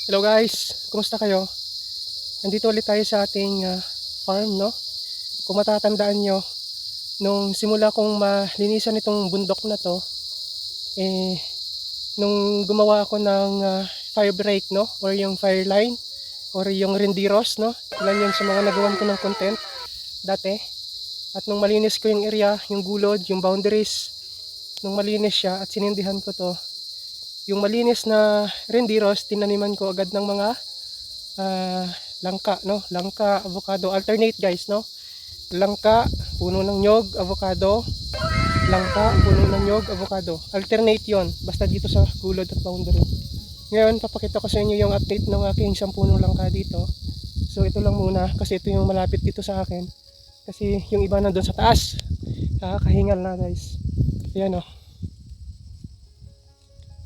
Hello guys, kumusta kayo? Nandito ulit tayo sa ating farm, no? Kung matatandaan nyo, nung simula kong malinisan itong bundok na to, eh, nung gumawa ako ng fire break, no? Or yung fire line, or yung rendiros, no? Ilan yun sa mga nagawan ko ng content dati. At nung malinis ko yung area, yung gulod, yung boundaries, nung malinis siya at sinindihan ko to, yung malinis na rendiros, tinaniman ko agad ng mga langka, no? Langka, avocado, alternate guys, no? Langka, puno ng nyog, avocado, langka, puno ng nyog, avocado. Alternate 'yon, basta dito sa gulod at boundary. Ngayon, papakita ko sa inyo yung update ng aking 10 puno langka dito. So ito lang muna kasi ito yung malapit dito sa akin. Kasi yung iba nandun sa taas. Nakakahingal na guys. Ayan, oh.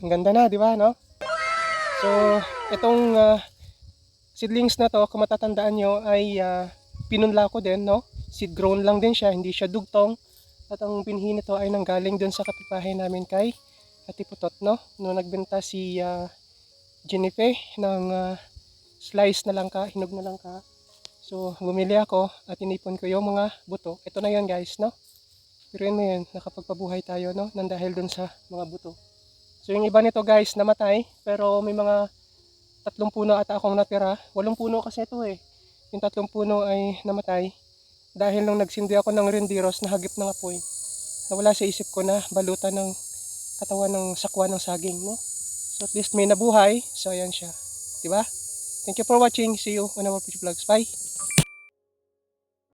Ang ganda na, di ba, no? So, itong seedlings na to, kung matatandaan nyo, ay pinunla ko din, no? Seed grown lang din siya, hindi siya dugtong. At ang binhi nito ay nanggaling dun sa kapitbahay namin kay Ate Putot, no? No nagbenta si Jennifer ng slice na langka, hinog na langka. So, bumili ako at inipon ko yung mga buto. Ito na yun guys, no? Pero yun mo yun, nakapagpabuhay tayo, no? Nang dahil dun sa mga buto. So, yung iba nito guys, namatay. Pero may mga 3 puno ata akong natira. 8 puno kasi ito eh. Yung 3 puno ay namatay. Dahil nung nagsindi ako ng rendiros, nahagip ng apoy. Nawala sa isip ko na balutan ng katawan ng sakwa ng saging, no? So at least may nabuhay. So ayan siya. Diba? Thank you for watching. See you on our future vlogs. Bye!